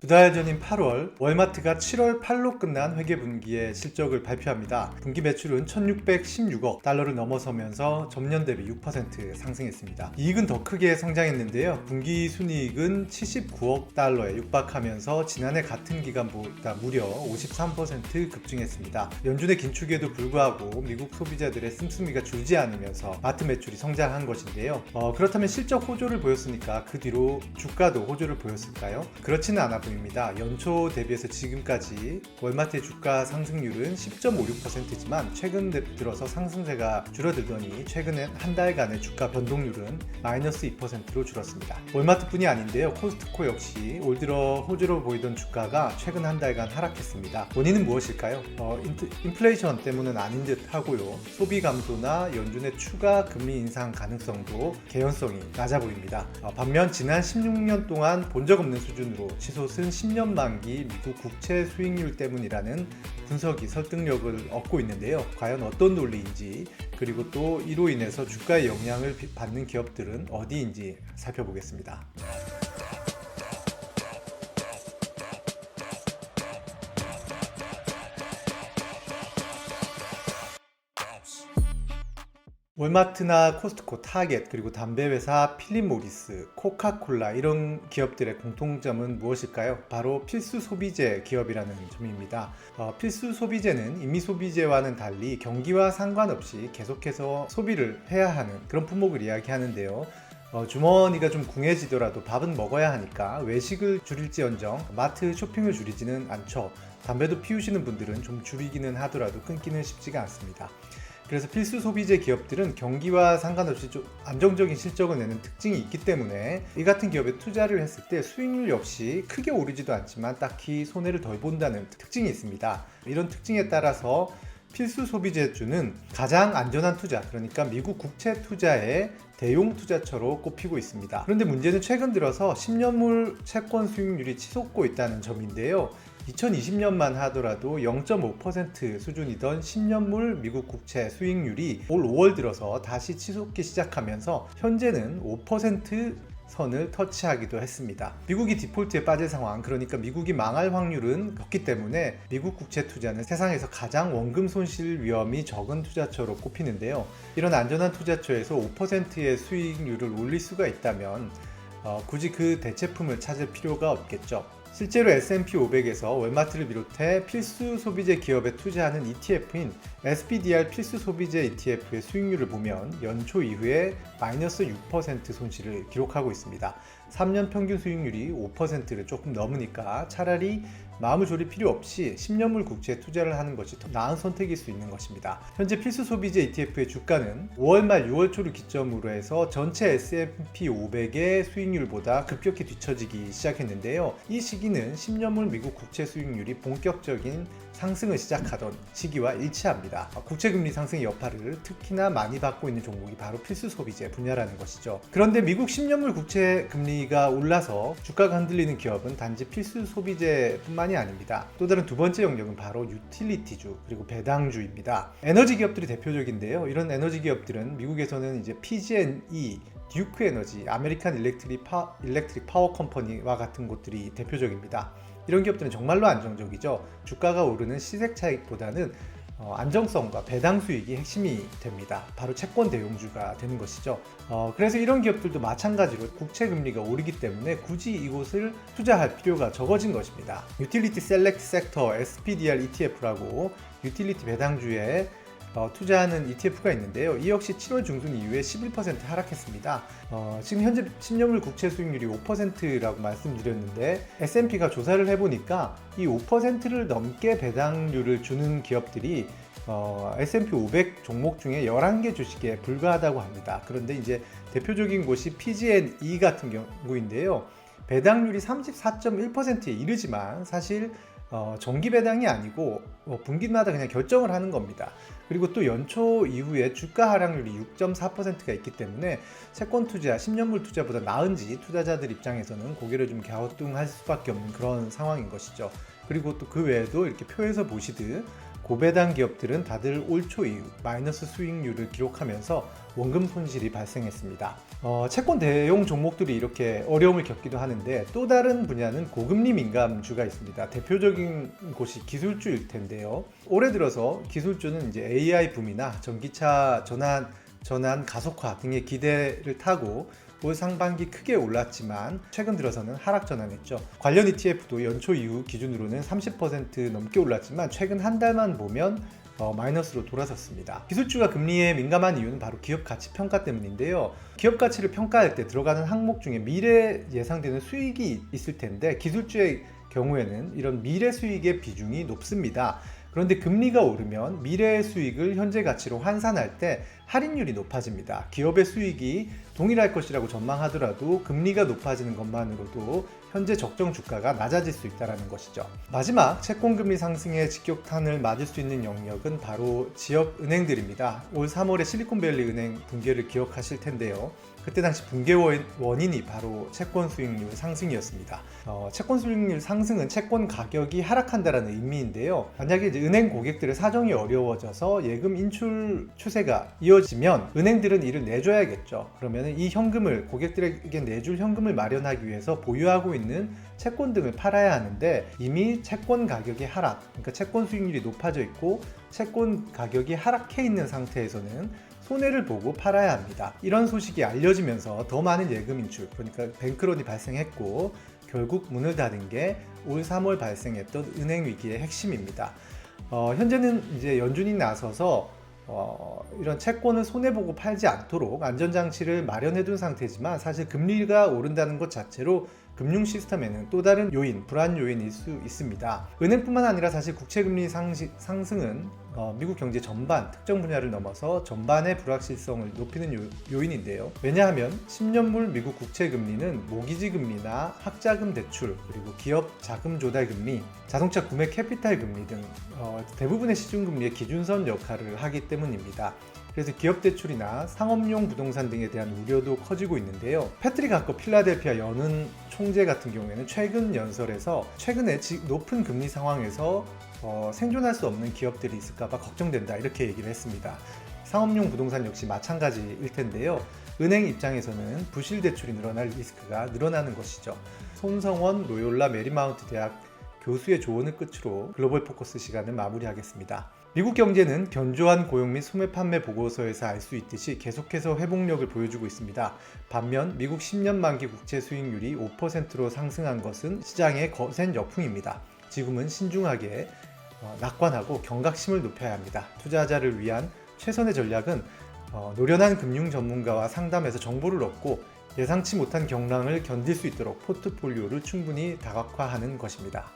두 달 전인 8월, 월마트가 7월 8로 끝난 회계분기의 실적을 발표합니다. 분기 매출은 1616억 달러를 넘어서면서 전년 대비 6% 상승했습니다. 이익은 더 크게 성장했는데요. 분기 순이익은 79억 달러에 육박하면서 지난해 같은 기간보다 무려 53% 급증했습니다. 연준의 긴축에도 불구하고 미국 소비자들의 씀씀이가 줄지 않으면서 마트 매출이 성장한 것인데요. 그렇다면 실적 호조를 보였으니까 그 뒤로 주가도 호조를 보였을까요? 그렇지는 않아 보입니다. 연초 대비해서 지금까지 월마트의 주가 상승률은 10.56%지만 최근 들어서 상승세가 줄어들더니 최근엔 한 달간의 주가 변동률은 마이너스 2%로 줄었습니다. 월마트뿐이 아닌데요. 코스트코 역시 올 들어 호조로 보이던 주가가 최근 한 달간 하락했습니다. 원인은 무엇일까요? 인플레이션 때문은 아닌 듯 하고요. 소비 감소나 연준의 추가 금리 인상 가능성도 개연성이 낮아 보입니다. 반면 지난 16년 동안 본 적 없는 수준으로 치솟은 10년 만기 미국 국채 수익률 때문이라는 분석이 설득력을 얻고 있는데요. 과연 어떤 논리인지, 그리고 또 이로 인해서 주가에 영향을 받는 기업들은 어디인지 살펴보겠습니다. 월마트나 코스트코, 타겟, 그리고 담배 회사 필립 모리스, 코카콜라 이런 기업들의 공통점은 무엇일까요? 바로 필수 소비재 기업이라는 점입니다. 필수 소비재는 임미 소비재와는 달리 경기와 상관없이 계속해서 소비를 해야 하는 그런 품목을 이야기하는데요. 주머니가 좀 궁해지더라도 밥은 먹어야 하니까 외식을 줄일지언정 마트 쇼핑을 줄이지는 않죠. 담배도 피우시는 분들은 좀 줄이기는 하더라도 끊기는 쉽지가 않습니다. 그래서 필수 소비재 기업들은 경기와 상관없이 좀 안정적인 실적을 내는 특징이 있기 때문에 이 같은 기업에 투자를 했을 때 수익률 역시 크게 오르지도 않지만 딱히 손해를 덜 본다는 특징이 있습니다. 이런 특징에 따라서 필수 소비재주는 가장 안전한 투자, 그러니까 미국 국채 투자의 대용 투자처로 꼽히고 있습니다. 그런데 문제는 최근 들어서 10년물 채권 수익률이 치솟고 있다는 점인데요. 2020년만 하더라도 0.5% 수준이던 10년물 미국 국채 수익률이 올 5월 들어서 다시 치솟기 시작하면서 현재는 5% 선을 터치하기도 했습니다. 미국이 디폴트에 빠질 상황, 그러니까 미국이 망할 확률은 높기 때문에 미국 국채 투자는 세상에서 가장 원금 손실 위험이 적은 투자처로 꼽히는데요. 이런 안전한 투자처에서 5%의 수익률을 올릴 수가 있다면 굳이 그 대체품을 찾을 필요가 없겠죠. 실제로 S&P 500에서 월마트를 비롯해 필수 소비재 기업에 투자하는 ETF인 SPDR 필수 소비재 ETF의 수익률을 보면 연초 이후에 마이너스 6% 손실을 기록하고 있습니다. 3년 평균 수익률이 5%를 조금 넘으니까 차라리 마음을 졸일 필요 없이 10년물 국채에 투자를 하는 것이 더 나은 선택일 수 있는 것입니다. 현재 필수 소비재 ETF의 주가는 5월 말 6월 초를 기점으로 해서 전체 S&P 500의 수익률보다 급격히 뒤처지기 시작했는데요. 이 시기는 10년물 미국 국채 수익률이 본격적인 상승을 시작하던 시기와 일치합니다. 국채금리 상승의 여파를 특히나 많이 받고 있는 종목이 바로 필수 소비재 분야라는 것이죠. 그런데 미국 10년물 국채 금리가 올라서 주가가 흔들리는 기업은 단지 필수 소비재뿐만이 아닙니다. 또 다른 두 번째 영역은 바로 유틸리티주 그리고 배당주입니다. 에너지 기업들이 대표적인데요. 이런 에너지 기업들은 미국에서는 이제 PG&E, 듀크 에너지, 아메리칸 일렉트릭 파워 컴퍼니와 같은 곳들이 대표적입니다. 이런 기업들은 정말로 안정적이죠. 주가가 오르는 시세 차익보다는 안정성과 배당 수익이 핵심이 됩니다. 바로 채권 대용주가 되는 것이죠. 그래서 이런 기업들도 마찬가지로 국채 금리가 오르기 때문에 굳이 이곳을 투자할 필요가 적어진 것입니다. 유틸리티 셀렉트 섹터 SPDR ETF라고 유틸리티 배당주에 투자하는 ETF가 있는데요. 이 역시 7월 중순 이후에 11% 하락했습니다. 지금 현재 10년물 국채 수익률이 5%라고 말씀드렸는데 S&P가 조사를 해보니까 이 5%를 넘게 배당률을 주는 기업들이 S&P 500 종목 중에 11개 주식에 불과하다고 합니다. 그런데 이제 대표적인 곳이 PG&E 같은 경우인데요. 배당률이 34.1%에 이르지만 사실 정기 배당이 아니고 분기마다 그냥 결정을 하는 겁니다. 그리고 또 연초 이후에 주가 하락률이 6.4%가 있기 때문에 채권 투자, 10년물 투자보다 나은지 투자자들 입장에서는 고개를 좀 갸우뚱할 수밖에 없는 그런 상황인 것이죠. 그리고 또 그 외에도 이렇게 표에서 보시듯 고배당 기업들은 다들 올 초 이후 마이너스 수익률을 기록하면서 원금 손실이 발생했습니다. 채권 대형 종목들이 이렇게 어려움을 겪기도 하는데 또 다른 분야는 고금리 민감주가 있습니다. 대표적인 곳이 기술주일 텐데요. 올해 들어서 기술주는 이제 AI 붐이나 전기차 전환 가속화 등의 기대를 타고 올 상반기 크게 올랐지만 최근 들어서는 하락 전환했죠. 관련 ETF도 연초 이후 기준으로는 30% 넘게 올랐지만 최근 한 달만 보면 마이너스로 돌아섰습니다. 기술주가 금리에 민감한 이유는 바로 기업 가치 평가 때문인데요. 기업 가치를 평가할 때 들어가는 항목 중에 미래 예상되는 수익이 있을 텐데 기술주의 경우에는 이런 미래 수익의 비중이 높습니다. 그런데 금리가 오르면 미래의 수익을 현재 가치로 환산할 때 할인율이 높아집니다. 기업의 수익이 동일할 것이라고 전망하더라도 금리가 높아지는 것만으로도 현재 적정 주가가 낮아질 수 있다는 것이죠. 마지막 채권금리 상승의 직격탄을 맞을 수 있는 영역은 바로 지역 은행들입니다. 올 3월에 실리콘밸리 은행 붕괴를 기억하실 텐데요. 그때 당시 붕괴 원인이 바로 채권 수익률 상승이었습니다. 채권 수익률 상승은 채권 가격이 하락한다는 의미인데요. 만약에 이제 은행 고객들의 사정이 어려워져서 예금 인출 추세가 이어지면 은행들은 이를 내줘야겠죠. 그러면 이 현금을 고객들에게 내줄 현금을 마련하기 위해서 보유하고 있는 채권 등을 팔아야 하는데 이미 채권 가격이 하락, 그러니까 채권 수익률이 높아져 있고 채권 가격이 하락해 있는 상태에서는 손해를 보고 팔아야 합니다. 이런 소식이 알려지면서 더 많은 예금 인출, 그러니까 뱅크런이 발생했고 결국 문을 닫은 게 올 3월 발생했던 은행 위기의 핵심입니다. 현재는 이제 연준이 나서서 이런 채권을 손해보고 팔지 않도록 안전장치를 마련해둔 상태지만 사실 금리가 오른다는 것 자체로 금융 시스템에는 또 다른 요인, 불안 요인일 수 있습니다. 은행뿐만 아니라 사실 국채금리 상승은 미국 경제 전반, 특정 분야를 넘어서 전반의 불확실성을 높이는 요인인데요. 왜냐하면 10년물 미국 국채금리는 모기지 금리나 학자금 대출, 그리고 기업 자금 조달 금리, 자동차 구매 캐피탈 금리 등 대부분의 시중금리의 기준선 역할을 하기 때문입니다. 그래서 기업 대출이나 상업용 부동산 등에 대한 우려도 커지고 있는데요. 패트릭 하커 필라델피아 연은 총재 같은 경우에는 최근 연설에서 최근에 높은 금리 상황에서 생존할 수 없는 기업들이 있을까봐 걱정된다 이렇게 얘기를 했습니다. 상업용 부동산 역시 마찬가지일 텐데요. 은행 입장에서는 부실 대출이 늘어날 리스크가 늘어나는 것이죠. 손성원 로욜라 메리마운트 대학 교수의 조언을 끝으로 글로벌 포커스 시간을 마무리하겠습니다. 미국 경제는 견조한 고용 및 소매 판매 보고서에서 알 수 있듯이 계속해서 회복력을 보여주고 있습니다. 반면 미국 10년 만기 국채 수익률이 5%로 상승한 것은 시장의 거센 역풍입니다. 지금은 신중하게 낙관하고 경각심을 높여야 합니다. 투자자를 위한 최선의 전략은 노련한 금융 전문가와 상담해서 정보를 얻고 예상치 못한 경랑을 견딜 수 있도록 포트폴리오를 충분히 다각화하는 것입니다.